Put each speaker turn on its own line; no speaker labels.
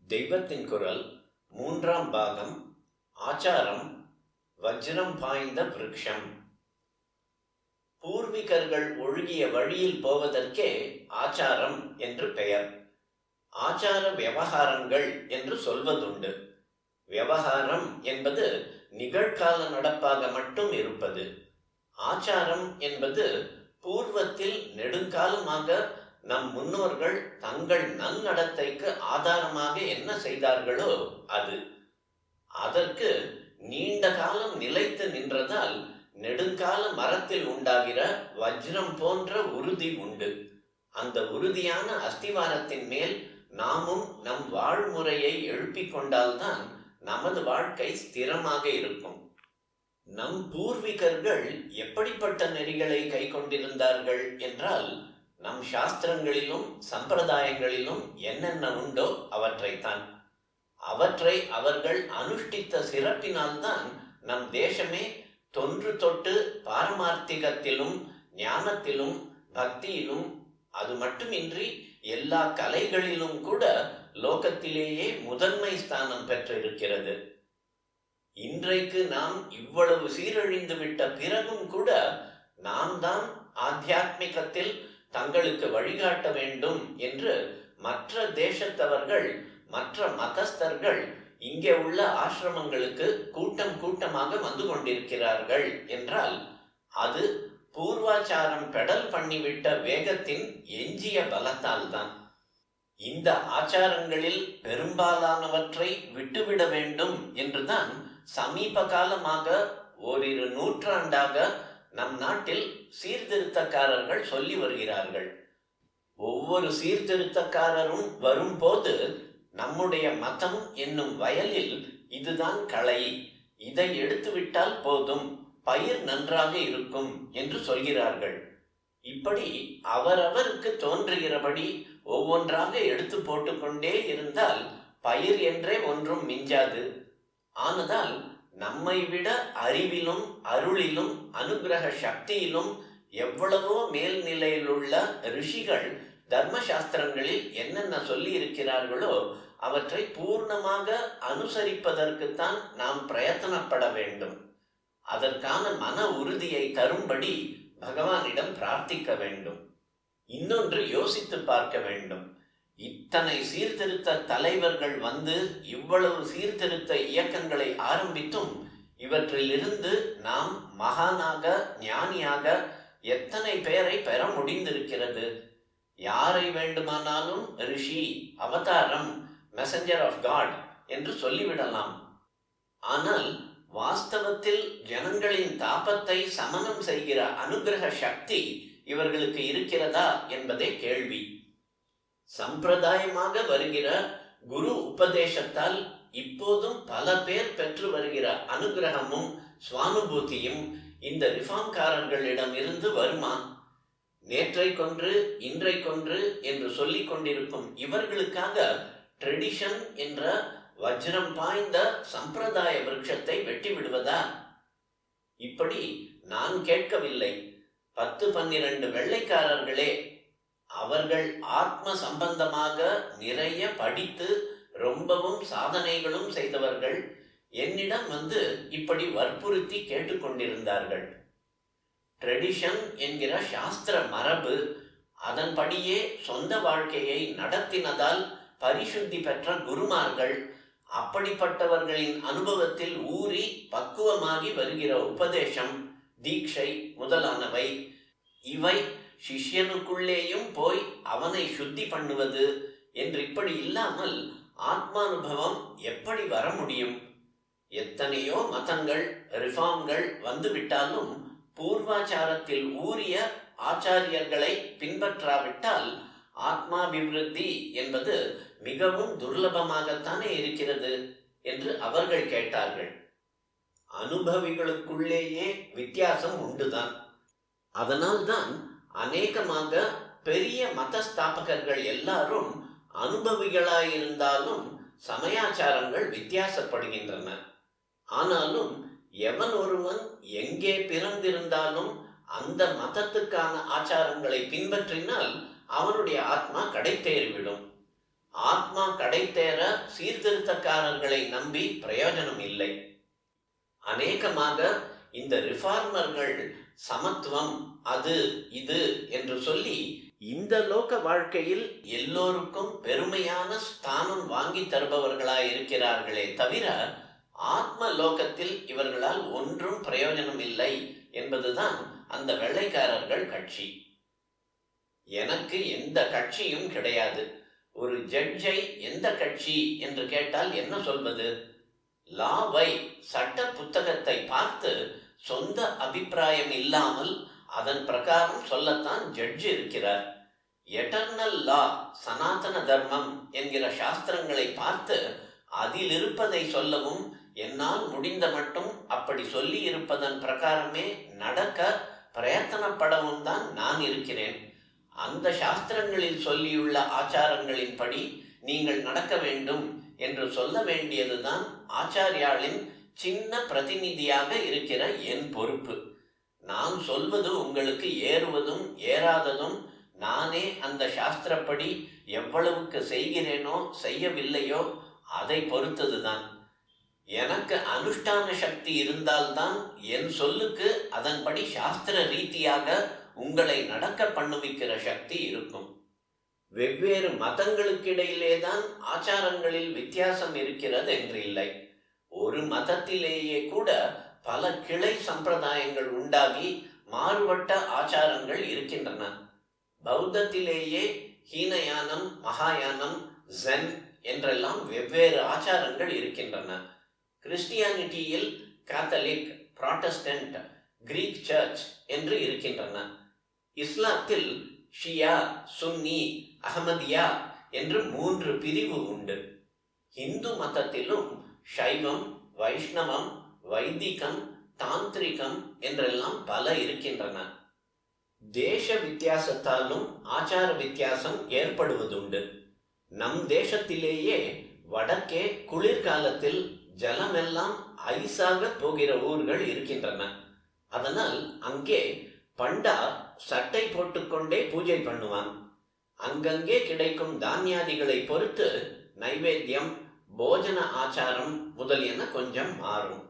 தெய்வத்தின் குரல் மூன்றாம் பாகம். ஆச்சாரம் வஜ்ரம் பாய்ந்த விருட்சம். பூர்விகர்கள் ஒழுகிய வழியில் போவதற்கே ஆச்சாரம் என்று பெயர். ஆச்சார விவகாரங்கள் என்று சொல்வதுண்டு. விவகாரம் என்பது நிகழ்கால நடப்பாக மட்டும் இருப்பது. ஆச்சாரம் என்பது பூர்வத்தில் நெடுங்காலமாக நம் முன்னோர்கள் தங்கள் நன்னடத்தைக்கு ஆதாரமாக என்ன செய்தார்களோ அது. அதற்கு நீண்ட காலம் நிலைத்து நின்றதால் நெடுங்கால மரத்தில் உண்டாகிற வஜ்ரம் போன்ற உறுதி உண்டு. அந்த உறுதியான அஸ்திவாரத்தின் மேல் நாமும் நம் வாழ்முறையை எழுப்பிக் கொண்டால்தான் நமது வாழ்க்கை ஸ்திரமாக இருக்கும். நம் பூர்விகர்கள் எப்படிப்பட்ட நெறிகளை கை கொண்டிருந்தார்கள் என்றால், நம் சாஸ்திரங்களிலும் சம்பிரதாயங்களிலும் என்னென்ன உண்டோ அவற்றைத்தான். அவற்றை அவர்கள் அனுஷ்டித்த சிறப்பினால்தான் நம் தேசமே தொன்று தொட்டு பாரமார்த்திகத்திலும் ஞானத்திலும் பக்தியிலும், அது மட்டுமின்றி எல்லா கலைகளிலும் கூட லோகத்திலேயே முதன்மை ஸ்தானம் பெற்றிருக்கிறது. இன்றைக்கு நாம் இவ்வளவு சீரழிந்து விட்ட பிறகும் கூட நாம் தான் ஆத்தியாத்மிகத்தில் தங்களுக்கு வழிகாட்ட வேண்டும் என்று மற்ற தேசத்தவர்கள், மற்ற மதஸ்தர்கள் இங்கே உள்ள ஆசிரமங்களுக்கு கூட்டம் கூட்டமாக வந்து கொண்டிருக்கிறார்கள் என்றால் அது பூர்வாச்சாரம் பெடல் பண்ணிவிட்ட வேகத்தின் எஞ்சிய பலத்தால் தான். இந்த ஆச்சாரங்களில் பெரும்பாலானவற்றை விட்டுவிட வேண்டும் என்றுதான் சமீப காலமாக ஓரிரு நூற்றாண்டாக நம் நாட்டில் சீர்திருத்தக்காரர்கள் சொல்லி வருகிறார்கள். ஒவ்வொரு சீர்திருத்தக்காரரும் வரும்போது நம்முடைய மதம் என்னும் வயலில் இதுதான் களை, இதை எடுத்துவிட்டால் போதும், பயிர் நன்றாக இருக்கும் என்று சொல்கிறார்கள். இப்படி அவரவருக்கு தோன்றுகிறபடி ஒவ்வொன்றாக எடுத்து போட்டுக்கொண்டே இருந்தால் பயிர் என்றே ஒன்றும் மிஞ்சாது. ஆனதால் நம்மை விட அறிவிலும் அருளிலும் அனுகிரக சக்தியிலும் எவ்வளவோ மேல்நிலையில் உள்ள ரிஷிகள் தர்மசாஸ்திரங்களில் என்னென்ன சொல்லி இருக்கிறார்களோ அவற்றை பூர்ணமாக அனுசரிப்பதற்குத்தான் நாம் பிரயத்தனப்பட வேண்டும். அதற்கான மன உறுதியை தரும்படி பகவானிடம் பிரார்த்திக்க வேண்டும். இன்னொன்று யோசித்து பார்க்க வேண்டும். இத்தனை சீர்திருத்த தலைவர்கள் வந்து இவ்வளவு சீர்திருத்த இயக்கங்களை ஆரம்பித்தும் இவற்றிலிருந்து நாம் மகானாக ஞானியாக எத்தனை பேரை பெற முடிந்திருக்கிறது. யாரை வேண்டுமானாலும் ரிஷி, அவதாரம், மெசஞ்சர் ஆஃப் காட் என்று சொல்லிவிடலாம். ஆனால் வாஸ்தவத்தில் ஜனங்களின் தாபத்தை சமனம் செய்கிற அனுகிரக சக்தி இவர்களுக்கு இருக்கிறதா என்பதே கேள்வி. சம்பிரதாயமாக வருகிற குரு உபதேசத்தால் இப்போதும் பல பேர் பெற்று வருகிற அனுகிரகமும் சுவானுபூதியும் இந்த ரிஃபார்ம்காரர்களிடம் இருந்து வருமா? நேற்றை கொன்று இன்றை கொன்று என்று சொல்லிக் கொண்டிருக்கும் இவர்களுக்காக ட்ரெடிஷன் என்ற வஜ்ரம் பாய்ந்த சம்பிரதாய விருட்சத்தை வெட்டி விடுவதா? இப்படி நான் கேட்கவில்லை. 10-12 வெள்ளைக்காரர்களே, அவர்கள் ஆத்ம சம்பந்தமாக நிறைய படித்து ரொம்பவும் சாதனைகளும் செய்தவர்கள் என்னிடம் வந்து இப்படி வற்புறுத்தி கேட்டுக்கொண்டிருந்தார்கள். ட்ரெடிஷன் என்கிற சாஸ்திர மரபு, அதன்படியே சொந்த வாழ்க்கையை நடத்தினதால் பரிசுத்தி பெற்ற குருமார்கள், அப்படிப்பட்டவர்களின் அனுபவத்தில் ஊறி பக்குவமாகி வருகிற உபதேசம், தீட்சை முதலானவை, இவை சிஷ்யனுக்குள்ளேயும் போய் அவனை சுத்தி பண்ணுவது என்று இப்படி இல்லாமல் ஆத்மானுபவம் எப்படி வர முடியும்? எத்தனையோ மதங்கள், ரிஃபார்ம்கள் வந்துவிட்டாலும் பூர்வாச்சாரத்தில் ஊறிய ஆச்சாரியர்களை பின்பற்றாவிட்டால் ஆத்மாபிவிருத்தி என்பது மிகவும் துர்லபமாகத்தானே இருக்கிறது என்று அவர்கள் கேட்டார்கள். அனுபவிகளுக்குள்ளேயே வித்தியாசம் உண்டுதான். அதனால்தான் அநேகமாக பெரிய மதஸ்தாபகர்கள் எல்லாரும் அனுபவிகளாயிருந்தாலும் சமயாச்சாரங்கள் வித்தியாசப்படுகின்றன. ஆனாலும் எவன் ஒருவன் எங்கே பிறந்திருந்தாலும் அந்த மதத்துக்கான ஆச்சாரங்களை பின்பற்றினால் அவனுடைய ஆத்மா கடை தேறிவிடும். ஆத்மா கடைத்தேற சீர்திருத்தக்காரர்களை நம்பி பிரயோஜனம் இல்லை. அநேகமாக இந்த ரிஃபார்மர்கள் சமத்துவம் அது இது என்று சொல்லி இந்த லோக வாழ்க்கையில் எல்லோருக்கும் பெருமையான ஸ்தானம் வாங்கி தருபவர்களாயிருக்கிறார்களே தவிர ஆத்ம லோகத்தில் இவர்களால் ஒன்றும் பிரயோஜனம் இல்லை என்பதுதான் அந்த வெள்ளைக்காரர்கள் கட்சி. எனக்கு எந்த கட்சியும் கிடையாது. ஒரு ஜட்ஜை எந்த கட்சி என்று கேட்டால் என்ன சொல்வது? லாவை சட்ட புத்தகத்தை பார்த்து சொந்த அபிப்பிராயம் இல்லாமல் அதன் பிரகாரம் சொல்லத்தான் ஜட்ஜ் இருக்கிறார். எட்டர்னல் லா, சனாதன தர்மம் என்கிற சாஸ்திரங்களை பார்த்து அதில் இருப்பதை சொல்லவும் என்னால் முடிந்த மட்டும் அப்படி சொல்லி இருப்பதன் பிரகாரமே நடக்க பிரயத்தனப்படவும் தான் நான் இருக்கிறேன். அந்த சாஸ்திரங்களில் சொல்லியுள்ள ஆச்சாரங்களின்படி நீங்கள் நடக்க வேண்டும் என்று சொல்ல வேண்டியதுதான் ஆச்சாரியாளின் சின்ன பிரதிநிதியாக இருக்கிற என் பொறுப்பு. நான் சொல்வது உங்களுக்கு ஏறுவதும் ஏறாததும் நானே அந்த சாஸ்திரப்படி எவ்வளவுக்கு செய்கிறேனோ செய்யவில்லையோ அதை பொறுத்ததுதான். எனக்கு அனுஷ்டான சக்தி இருந்தால்தான் என் சொல்லுக்கு அதன்படி சாஸ்திர ரீதியாக உங்களை நடக்க பண்ணுவிக்கிற சக்தி இருக்கும். வெவ்வேறு மதங்களுக்கிடையிலேதான் ஆச்சாரங்களில் வித்தியாசம் இருக்கிறது என்று இல்லை. ஒரு மதத்திலேயே கூட பல கிளை சம்பிரதாயங்கள் உண்டாகி மாறுபட்ட ஆச்சாரங்கள் இருக்கின்றன. பௌத்தத்திலேயே ஹீனயானம், மகாயானம், ஜென் என்றெல்லாம் வெவ்வேறு ஆச்சாரங்கள் இருக்கின்றன. கிறிஸ்டியானிட்டியில் கேத்தலிக், புராட்டஸ்டன்ட், கிரீக் சர்ச் என்று இருக்கின்றன. இஸ்லாத்தில் ஷியா, சுன்னி, அஹமதியா என்று 3 பிரிவு உண்டு. இந்து மதத்திலும் சைவம், வைஷ்ணவம், வைதிகம், தாந்திரிகம் என்றெல்லாம் பல இருக்கின்றன. தேச வித்தியாசத்தாலும் ஆச்சார வித்தியாசம் ஏற்படுவதுண்டு. நம் தேசத்திலேயே வடக்கே குளிர்காலத்தில் ஜலமெல்லாம் ஐஸாக போகிற ஊர்கள் இருக்கின்றன. அதனால் அங்கே பண்டா சட்டை போட்டுக்கொண்டே பூஜை பண்ணுவான். அங்கங்கே கிடைக்கும் தானியாதிகளை பொறுத்து நைவேத்தியம், போஜன ஆச்சாரம் முதலியன கொஞ்சம் மாறும்.